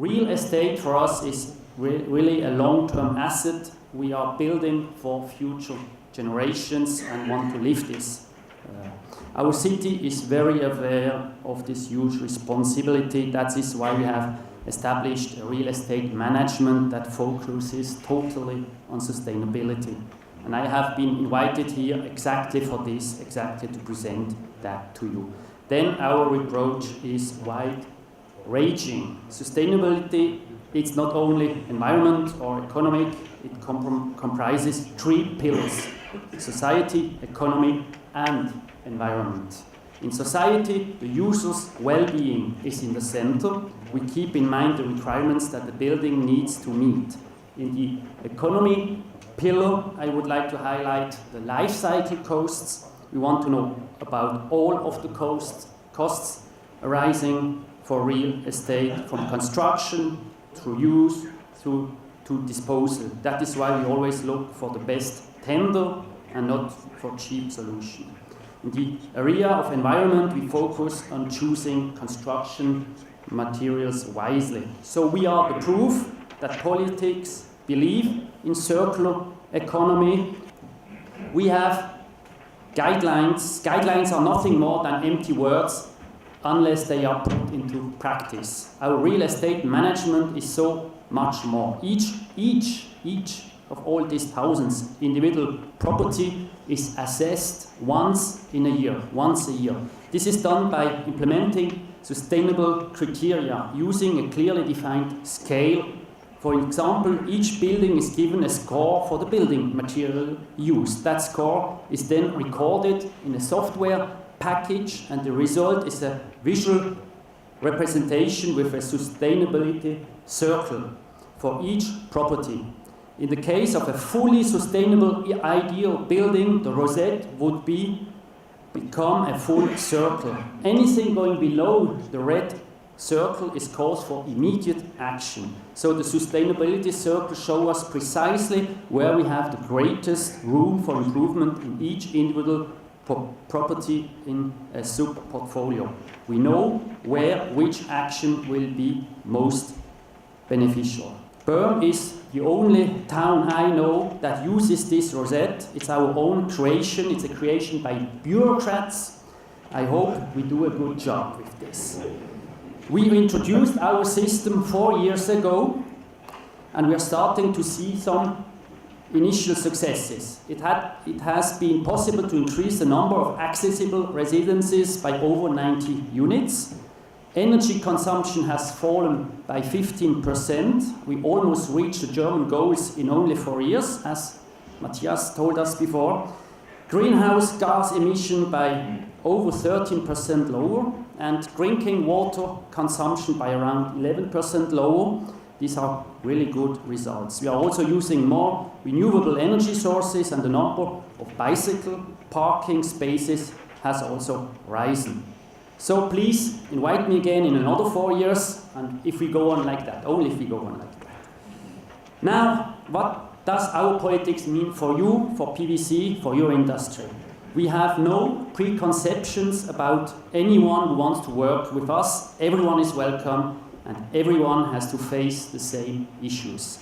Real estate for us is really a long-term asset. We are building for future generations and want to live this. Our city is very aware of this huge responsibility. That is why we have established a real estate management that focuses totally on sustainability. And I have been invited here exactly for this, exactly to present that to you. Then our approach is wide-ranging. Sustainability, it's not only environment or economic, it comprises 3 pillars: society, economy, and environment. In society, the user's well-being is in the center. We keep in mind the requirements that the building needs to meet. In the economy pillar, I would like to highlight the life cycle costs. We want to know about all of the costs arising for real estate, from construction, through use, to disposal. That is why we always look for the best tender and not for cheap solution. In the area of environment, we focus on choosing construction materials wisely. So we are the proof that politics believe in circular economy. We have guidelines. Guidelines are nothing more than empty words unless they are put into practice. Our real estate management is so much more. Each of all these thousands individual property is assessed once a year. This is done by implementing sustainable criteria using a clearly defined scale. For example, each building is given a score for the building material used. That score is then recorded in a software package, and the result is a visual representation with a sustainability circle for each property. In the case of a fully sustainable ideal building, the rosette would become a full circle. Anything going below the red circle is cause for immediate action. So the sustainability circle shows us precisely where we have the greatest room for improvement in each individual property in a sub-portfolio. We know which action will be most beneficial. Bern is the only town I know that uses this rosette. It's our own creation. It's a creation by bureaucrats. I hope we do a good job with this. We introduced our system 4 years ago, and we are starting to see some initial successes. It has been possible to increase the number of accessible residences by over 90 units. Energy consumption has fallen by 15%. We almost reached the German goals in only 4 years, as Matthias told us before. Greenhouse gas emission by over 13% lower, and drinking water consumption by around 11% lower. These are really good results. We are also using more renewable energy sources, and the number of bicycle parking spaces has also risen. So please invite me again in another 4 years, and if we go on like that, only if we go on like that. Now, what does our politics mean for you, for PwC, for your industry? We have no preconceptions about anyone who wants to work with us. Everyone is welcome, and everyone has to face the same issues.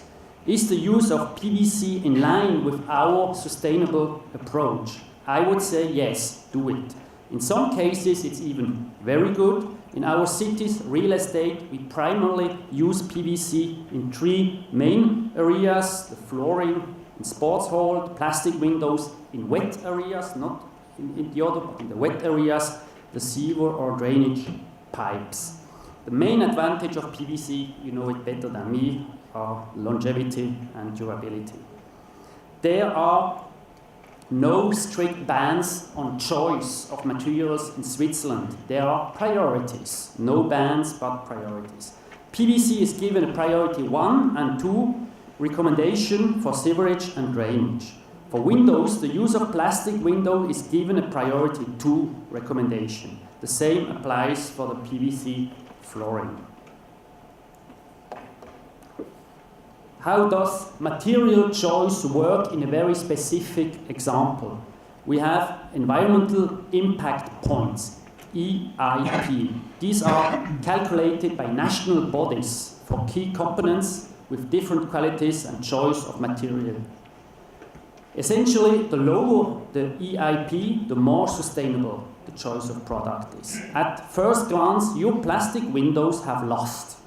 Is the use of PwC in line with our sustainable approach? I would say yes, do it. In some cases, it's even very good. In our city's real estate, we primarily use PwC in 3 main areas: the flooring in sports hall, the plastic windows in wet areas, not in the other, but in the wet areas, the sewer or drainage pipes. The main advantage of PwC, you know it better than me, are longevity and durability. There are no strict bans on choice of materials in Switzerland. There are priorities. No bans, but priorities. PwC is given a priority 1 and 2 recommendation for sewerage and drainage. For windows, the use of plastic window is given a priority 2 recommendation. The same applies for the PwC flooring. How does material choice work in a very specific example? We have environmental impact points. EIP. These are calculated by national bodies for key components with different qualities and choice of material. Essentially, the lower the EIP, the more sustainable the choice of product is. At first glance, your plastic windows have lost.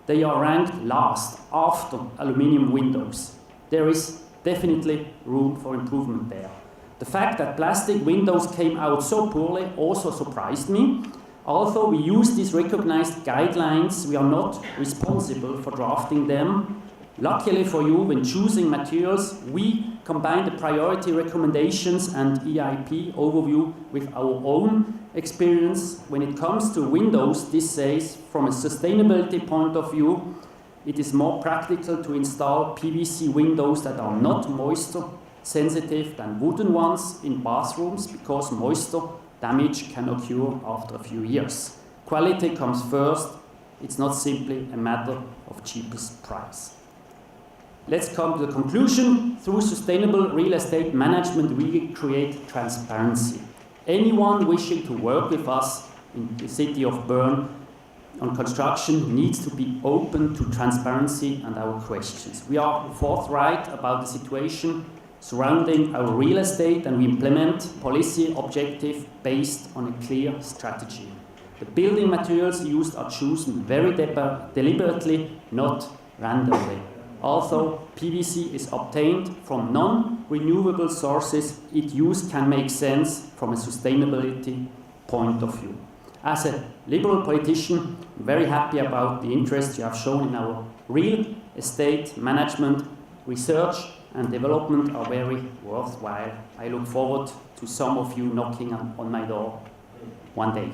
They are ranked last after aluminium windows. There is definitely room for improvement there. The fact that plastic windows came out so poorly also surprised me. Although we use these recognized guidelines, we are not responsible for drafting them. Luckily for you, when choosing materials, we combine the priority recommendations and EIP overview with our own experience. When it comes to windows, this says, from a sustainability point of view, it is more practical to install PVC windows that are not moisture sensitive than wooden ones in bathrooms, because moisture damage can occur after a few years. Quality comes first. It's not simply a matter of cheapest price. Let's come to the conclusion. Through sustainable real estate management, we create transparency. Anyone wishing to work with us in the City of Bern on construction needs to be open to transparency and our questions. We are forthright about the situation surrounding our real estate, and we implement policy objective based on a clear strategy. The building materials used are chosen very deliberately, not randomly. Although PVC is obtained from non-renewable sources, its use can make sense from a sustainability point of view. As a liberal politician, I'm very happy about the interest you have shown in our real estate management. Research and development are very worthwhile. I look forward to some of you knocking on my door one day.